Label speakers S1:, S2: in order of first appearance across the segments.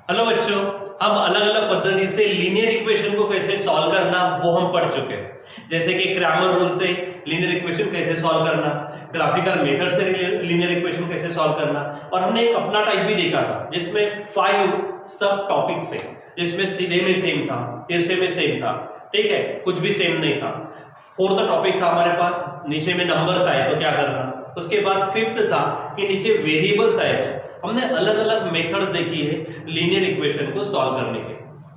S1: Hello बच्चों, हम अलग अलग पद्धति से लीनियर इक्वेशन को कैसे सॉल्व करना वो हम पढ़ चुके हैं। जैसे कि क्रैमर रूल से लीनियर इक्वेशन कैसे सॉल्व करना, ग्राफिकल मेथड से लीनियर इक्वेशन कैसे सॉल्व करना, और हमने एक अपना टाइप भी देखा था जिसमें 5 सब टॉपिक्स थे, जिसमें सीधे में सेम था, तिरछे में सेम था, ठीक है, कुछ भी सेम नहीं था। फोर्थ टॉपिक था हमारे पास नीचे में नंबर्स आए तो क्या करना। उसके बाद फिफ्थ था कि नीचे वेरिएबल्स आए। हमने अलग अलग मेथड्स देखी है लीनियर इक्वेशन को सॉल्व करने के।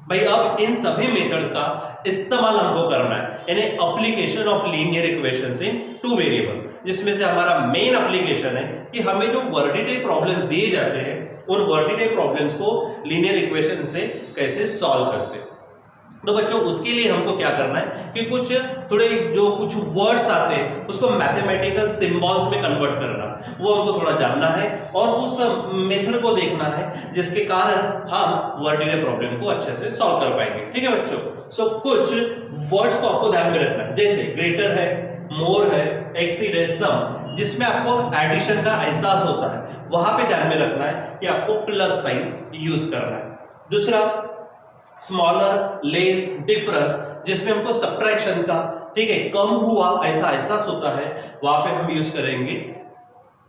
S1: भाई अब इन सभी मेथड्स का इस्तेमाल हमको करना है, यानी application of linear equations in two variable, जिसमें से हमारा मेन एप्लीकेशन है कि हमें जो वर्टिटेटिव प्रॉब्लम्स दिए जाते हैं उन वर्टिटेटिव प्रॉब्लम्स को लीनियर इक्वेशन से कैसे सॉल्व करते हैं। तो बच्चों उसके लिए हमको क्या करना है कि कुछ थोड़े जो कुछ वर्ड्स आते हैं उसको मैथमेटिकल सिंबल्स में कन्वर्ट करना, वो हमको थोड़ा जानना है और उस मेथड को देखना है जिसके कारण हम वर्टिटेटिव प्रॉब्लम को अच्छे से सॉल्व कर पाएंगे। ठीक है बच्चों, सो कुछ वर्ड्स को आपको ध्यान में रखना है, जैसे ग्रेटर है, मोर है, एक्सीड है, सम, जिसमें आपको एडिशन का एहसास होता है वहां पे ध्यान में रखना है कि आपको प्लस साइन यूज करना है। दूसरा स्मॉलर, लेस, डिफरेंस, जिसमें हमको सब्ट्रैक्शन का, ठीक है, कम हुआ ऐसा एहसास होता है, वहां पे हम यूज करेंगे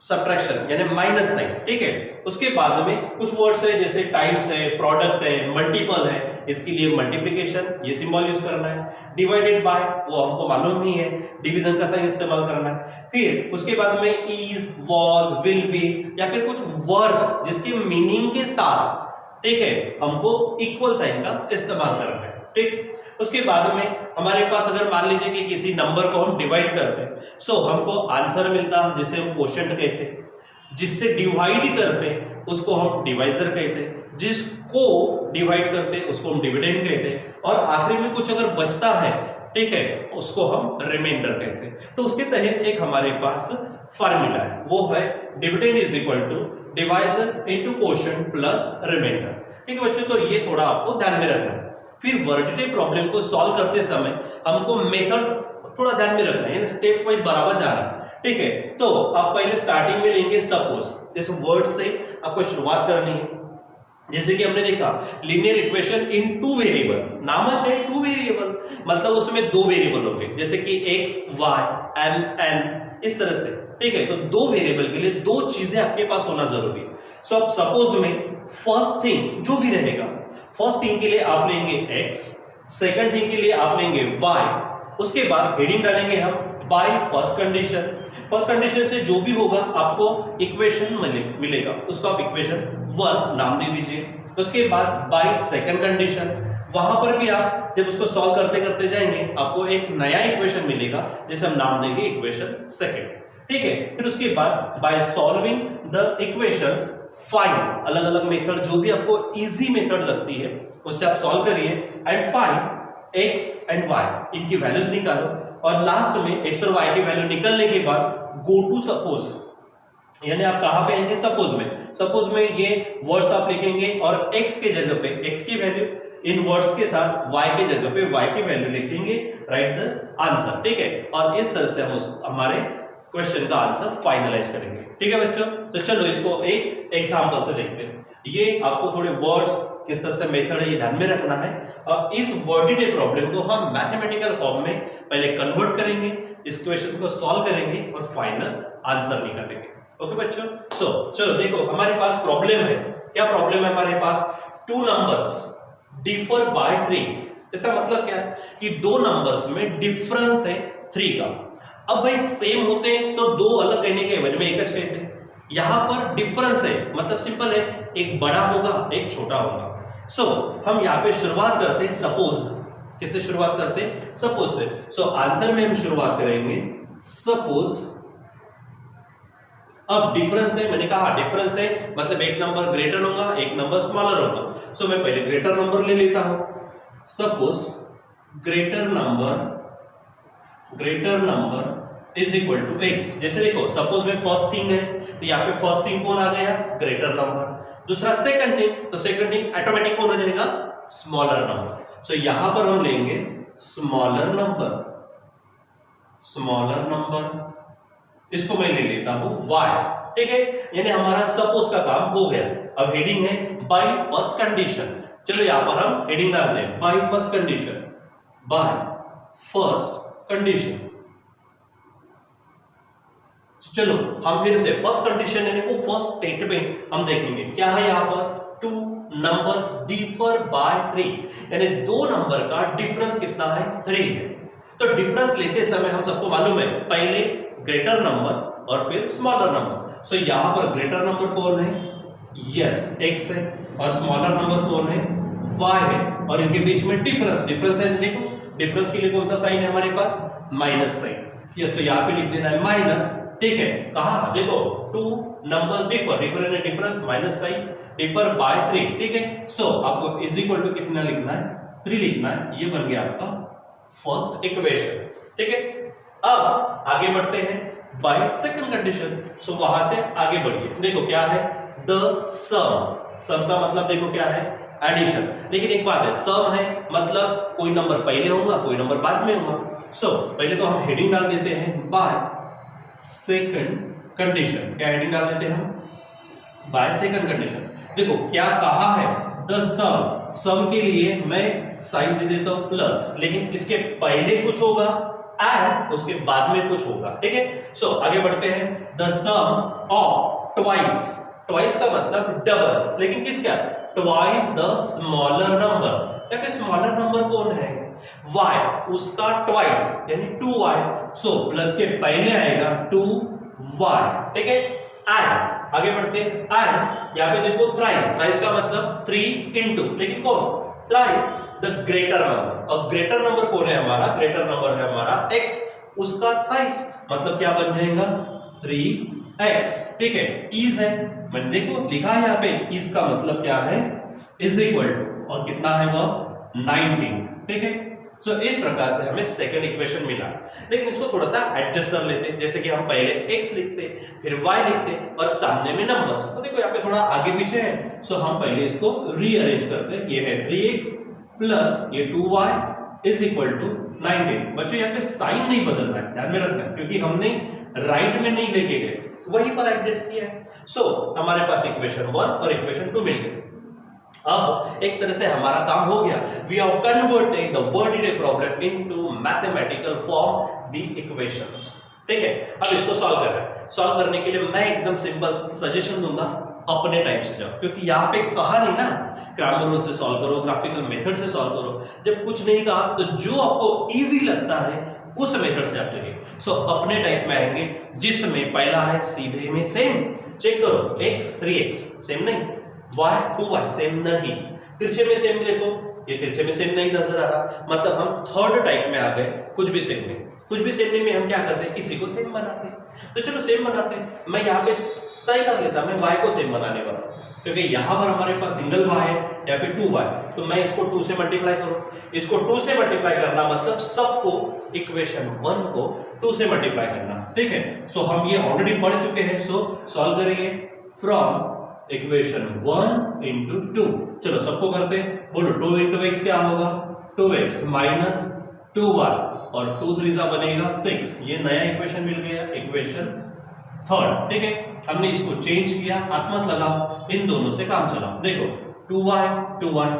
S1: सब्ट्रैक्शन यानी माइनस साइन। ठीक है, उसके बाद में कुछ वर्ड्स है जैसे टाइम्स है, प्रोडक्ट है, मल्टीपल है, इसके लिए मल्टीप्लिकेशन ये सिंबल यूज करना है। डिवाइडेड बाय वो हमको मालूम नहीं है, डिवीजन का साइन इस्तेमाल करना है। फिर उसके बाद में इज, वॉज, विल बी, या फिर कुछ वर्ब्स जिसके मीनिंग के साथ, ठीक है, हमको इक्वल साइन का इस्तेमाल करना है। ठीक, उसके बाद में हमारे पास अगर मान लीजिए कि किसी नंबर को हम डिवाइड करते हैं, सो हमको आंसर मिलता है जिसे हम क्वोशंट कहते हैं, जिससे डिवाइड करते हैं उसको हम डिवाइजर कहते हैं, जिसको डिवाइड करते हैं उसको हम डिविडेंड कहते हैं, और आखिरी में कुछ अगर बचता है, ठीक है, उसको हम रिमाइंडर कहते हैं। तो उसके तहत एक हमारे पास फार्मूला है, वो है dividend is equal to divisor into quotient plus remainder. ठीक है बच्चों, तो ये थोड़ा आपको ध्यान में रखना है। फिर वर्टिटेटिव प्रॉब्लम को सॉल्व करते समय हमको मेथड थोड़ा ध्यान में रखना है, यानी स्टेप वाइज बराबर जाना है। ठीक है, तो आप पहले स्टार्टिंग में लेंगे सपोज, जैसे वर्ड से आपको शुरुआत करनी है। जैसे कि हमने देखा linear equation in two variable, नाम है टू वेरिएबल, मतलब उसमें दो वेरिएबल होंगे, जैसे कि एक्स, वाई, एम, एन, इस तरह से। ठीक है, तो दो वेरिएबल के लिए दो चीजें आपके पास होना जरूरी है। सो अब सपोज में फर्स्ट थिंग जो भी रहेगा, फर्स्ट थिंग के लिए आप लेंगे x, सेकंड थिंग के लिए आप लेंगे y, उसके बाद हेडिंग डालेंगे हम by first condition. First condition से जो भी होगा आपको इक्वेशन मिलेगा, उसको आप इक्वेशन 1 नाम दे दीजिए। उसके बाद बाय सेकंड कंडीशन, वहां पर भी आप जब उसको सॉल्व करते करते जाएंगे आपको एक नया इक्वेशन मिलेगा जिसे हम नाम देंगे इक्वेशन सेकंड। ठीक है, फिर उसके बाद by solving the equations find, अलग अलग मेथड जो भी आपको इजी मेथड लगती है उससे आप सॉल्व करिए, and find x and y, इनकी वैल्यूज निकालो, और लास्ट में x और y की वैल्यू निकलने के बाद गो टू सपोज, यानी आप कहां पे आएंगे सपोज में। सपोज में ये वर्ड्स आप लिखेंगे और x के जगह पे x की वैल्यू, इन वर्ड्स के साथ y के जगह पे y की वैल्यू लिखेंगे, राइट द आंसर। ठीक है, और इस तरह से हम हमारे क्वेश्चन का आंसर फाइनलाइज करेंगे। ठीक है बच्चों, तो चलो इसको एक एग्जांपल से देखते हैं। ये आपको थोड़े वर्ड्स किस तरह से मेथड है ये ध्यान में रखना है, और इस वर्टिटेटिव प्रॉब्लम को हम मैथमेटिकल फॉर्म में पहले कन्वर्ट करेंगे, इस क्वेश्चन को सॉल्व करेंगे और फाइनल आंसर निकालेंगे। ओके बच्चों, सो चलो देखो हमारे पास प्रॉब्लम है। क्या प्रॉब्लम है हमारे पास? Two numbers differ by 3। इसका मतलब क्या है कि दो नंबर्स में डिफरेंस है 3 का। अब भाई सेम होते हैं तो दो अलग कहने के वजह में एक कहते हैं, यहां पर डिफरेंस है मतलब सिंपल है, एक बड़ा होगा एक छोटा होगा। सो हम यहां पे शुरुआत करते हैं सपोज, किससे शुरुआत करते हैं? सपोज से। सो आंसर में हम शुरुआत करेंगे सपोज। अब डिफरेंस है, मैंने कहा डिफरेंस है मतलब एक नंबर ग्रेटर होगा एक नंबर स्मॉलर होगा। सो मैं पहले ग्रेटर नंबर ले लेता हूं। Suppose greater number is equal to x। जैसे देखो सपोज में फर्स्ट थिंग है तो यहाँ पे फर्स्ट थिंग कौन आ गया? Greater number. दूसरा सेकंड थिंग, तो सेकंड थिंग ऑटोमेटिक कौन हो जाएगा? Smaller number. सो यहां पर हम लेंगे स्मॉलर नंबर, इसको मैं ले लेता हूं y। ठीक है, यानी हमारा सपोज का काम हो गया। अब हेडिंग है बाय फर्स्ट कंडीशन। चलो यहां पर हम हेडिंग डालते हैं by first condition, by first condition. चलो हम फिर से फर्स्ट कंडीशन यानी वो फर्स्ट स्टेटमेंट हम देखेंगे क्या है यहां पर, टू नंबर्स डिफर बाय 3, यानी दो नंबर का डिफरेंस कितना है, 3 है। तो डिफरेंस लेते समय हम सबको मालूम है पहले ग्रेटर नंबर और फिर स्मॉलर नंबर। सो यहां पर ग्रेटर नंबर कौन है, यस x है, और स्मॉलर नंबर कौन है, y है, और इनके बीच में डिफरेंस है। देखो डिफरेंस के लिए कौन सा साइन है हमारे पास, माइनस साइन। यस, तो यहां पे लिख देना है माइनस, ठीक है। कहा देखो two number difference minus sign differ by 3, ठीक है। सो आपको इज इक्वल टू कितना लिखना है, 3 लिखना है। ये बन गया आपका फर्स्ट इक्वेशन, ठीक है। अब आगे बढ़ते हैं बाय सेकंड कंडीशन। सो वहां से आगे बढ़िए, देखो क्या है, द सम का मतलब देखो क्या है, एडिशन। लेकिन एक बात है, सम है मतलब कोई नंबर पहले होगा कोई नंबर बाद में होगा। सो पहले तो हम हेडिंग डाल देते हैं बाय सेकंड कंडीशन। क्या हेडिंग डाल देते हैं हम, बाय सेकंड कंडीशन। देखो क्या कहा है, द सम के लिए मैं साइन दे देता हूं प्लस, लेकिन इसके पहले कुछ होगा एंड उसके बाद में कुछ होगा, ठीक है। सो आगे बढ़ते हैं, द सम ऑफ ट्वाइस का मतलब डबल, लेकिन किसका, ट्वाइस द स्मॉलर नंबर। या फिर स्मॉलर नंबर कौन है, y, उसका ट्वाइस यानी 2y। सो प्लस के पहले आएगा 2y, ठीक है। एंड आगे बढ़ते हैं, एंड यहां पे देखो थ्राइस का मतलब 3 इंटू, लेकिन कौन, थ्राइस द ग्रेटर नंबर। अब ग्रेटर नंबर कौन है हमारा, ग्रेटर नंबर है हमारा x, उसका थ्राइस मतलब क्या बन जाएगा, 3x, ठीक है। इज है, मैंने देखो लिखा है यहाँ पे, इज का मतलब क्या है, इज इक्वल टू, और कितना है वो 19, ठीक है। सो इस प्रकार से हमें सेकंड इक्वेशन मिला। लेकिन इसको थोड़ा सा एडजस्ट कर लेते हैं, जैसे कि हम पहले x लिखते फिर y लिखते और सामने में नंबर्स। तो देखो यहाँ पे थोड़ा आगे पीछे है, सो हम पहले इसको रीअरेंज करते हैं। ये है 3x प्लस ये 2y इज इक्वल टू 19। बच्चों यहाँ पे साइन नहीं बदलना है, ध्यान में रखना, क्योंकि हमने राइट में नहीं लेके गए, वहीं पर एडजस्ट किया है। सो हमारे पास इक्वेशन 1 और इक्वेशन 2 मिल गए। अब एक तरह से हमारा काम हो गया, we have converted the worded problem into mathematical form the equations, ठीक है। अब इसको सॉल्व कर रहे हैं। सॉल्व करने के लिए मैं एकदम सिंपल सजेशन दूंगा, अपने टाइप से जाओ, क्योंकि यहाँ पे कहा नहीं ना क्रैमर रूल से सॉल्व करो, ग्राफिकल मेथड से सॉल्व करो। जब कुछ नहीं कहा तो जो आपको इजी लगता है उस मेथड से आप चलिए। सो अपने टाइप में आएंगे, जिसमें पहला है सीधे में सेम, चेक करो x 3x सेम नहीं, y 2y सेम नहीं, तिरछे में सेम देखो, ये तिरछे में सेम नहीं नजर आ रहा, मतलब हम थर्ड टाइप में आ गए, कुछ भी सेम नहीं। कुछ भी सेम नहीं में हम क्या करते हैं, किसी को सेम बनाते हैं। तो चलो सेम बनाते हैं, मैं यहाँ पे तय कर लेता, मैं y को सेम बनाने वाला, क्योंकि यहाँ पर हमारे पास सिंगल y है, यहाँ पे 2y, तो मैं इसको 2 से मल्टीप्लाई करूं। इसको 2 से मल्टीप्लाई करना मतलब सबको इक्वेशन 1 को 2 से मल्टीप्लाई करना, ठीक है। सो हम ये ऑलरेडी पढ़ चुके हैं। सो सॉल्व करिए फ्रॉम इक्वेशन 1 इंटू 2। चलो सबको करते हैं, बोलो 2 इंटू एक्स क्या होगा, 2x माइनस 2y, और 2 3 बनेगा 6। ये नया इक्वेशन मिल गया, इक्वेशन थर्ड, ठीक है। हमने इसको चेंज किया, हाथ मत लगाओ, इन दोनों से काम चलाओ। देखो 2y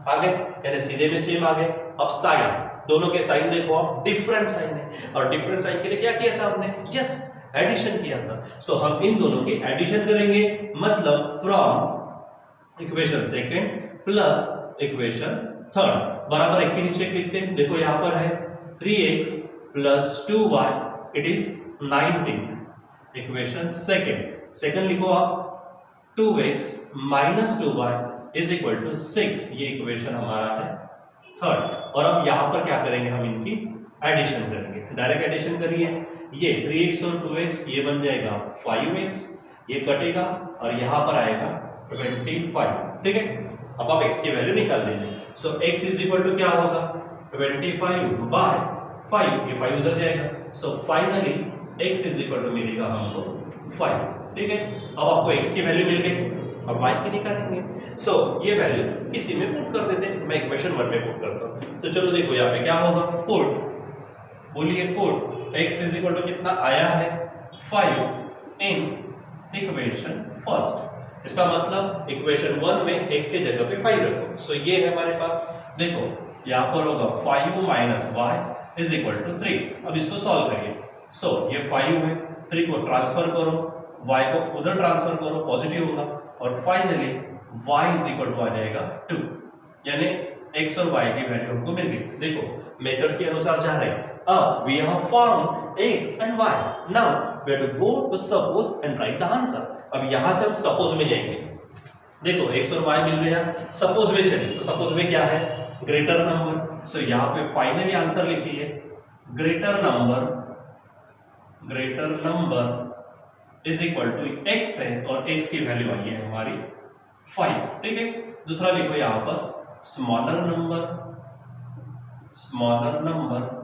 S1: आ गए, यानी सीधे में सेम आ गए। अब साइन, दोनों के साइन देखो आप डिफरेंट साइन है, और डिफरेंट साइन के लिए क्या किया था हमने, यस एडिशन किया था। सो हम इन दोनों की एडिशन करेंगे, मतलब from equation second plus equation third बराबर एक के नीचे लिखते हैं। देखो यहां पर है 3x plus 2y it is 19, equation second लिखो आप 2x minus 2y is equal to 6, ये इक्वेशन हमारा है थर्ड। और अब यहां पर क्या करेंगे, हम इनकी एडिशन करेंगे, डायरेक्ट एडिशन करिए। ये 3x और 2x ये बन जाएगा 5x, ये कटेगा और यहां पर आएगा 25, ठीक है। अब आप x की वैल्यू निकाल दीजिए। So x is equal to क्या होगा, 25 बाय 5, ये 5 उधर जाएगा। So finally x is equal to मिलेगा हमको 5, ठीक है। अब आपको x की वैल्यू मिल गई, अब y की निकालेंगे। सो ये वैल्यू इसी में पुट कर देते हैं, मैं इक्वेशन 1 में पुट करता हूं। तो चलो देखो यहाँ पे क्या होगा, पुट, बोलिए put x is equal to कितना आया है 5 इन इक्वेशन फर्स्ट। इसका मतलब इक्वेशन 1 में x के जगह पे 5 रखो। सो ये है हमारे पास, देखो यहाँ पर होगा 5 minus Y is equal to 3। अब इसको सॉल्व करिए। सो ये 5 है, 3 को ट्रांसफर करो, y को उधर ट्रांसफर करो, पॉजिटिव होगा, और finally y is equal to आ जाएगा 2, यानी x और y की वैल्यू हमको मिल गई। देखो मेथड के अनुसार जा रहे हैं। अब we have found x and y, now we have to go to suppose and write the answer. अब यहां से हम सपोज में जाएंगे। देखो x और y मिल गया, सपोज में चलिए। तो सपोज में क्या है, ग्रेटर नंबर। सो यहाँ पे फाइनली आंसर लिखिए, greater number is equal to x है, और x की वैल्यू आई है हमारी 5, ठीक है। दूसरा लिखो यहाँ पर smaller number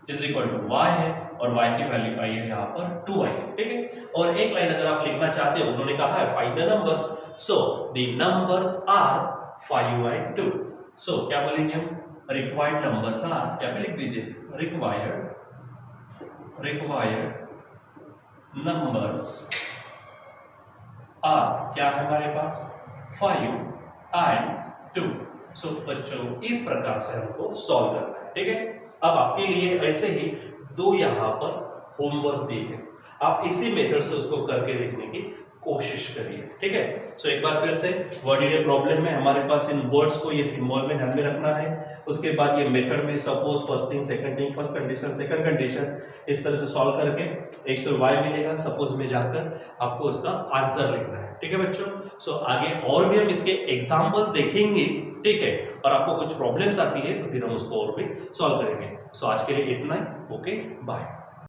S1: is equal to y है, और y की वैल्यू आई है यहाँ पर 2y, ठीक है। और एक लाइन अगर आप लिखना चाहते हो, उन्होंने कहा है find the numbers, so the numbers are 5 y 2। So क्या बोलेंगे हम, रिक्वायर्ड नंबर्स आर, यहाँ पे लिख दीजिए रिक्वायर्ड नंबर्स आर, क्या है हमारे पास 5 एंड 2। सो बच्चों इस प्रकार से हमको सॉल्व करना है, ठीक है। अब आपके लिए ऐसे ही 2 यहाँ पर होमवर्क दिए हैं, आप इसी मेथड से उसको करके देखने की कोशिश करिए, ठीक है। सो एक बार फिर से वर्ड रीडर प्रॉब्लम में हमारे पास इन वर्ड्स को ये सिंबल में ध्यान में रखना है। उसके बाद ये मेथड में suppose, first thing, second thing, first condition, second condition, इस तरह से सॉल्व करके x और y मिलेगा। सपोज में जाकर आपको उसका आंसर लिखना है, ठीक है बच्चों। सो आगे और भी हम इसके एग्जाम्पल्स देखेंगे, ठीक है। और आपको कुछ प्रॉब्लम्स आती है तो फिर हम उसको और भी सॉल्व करेंगे। सो आज के लिए इतना ही, ओके बाय।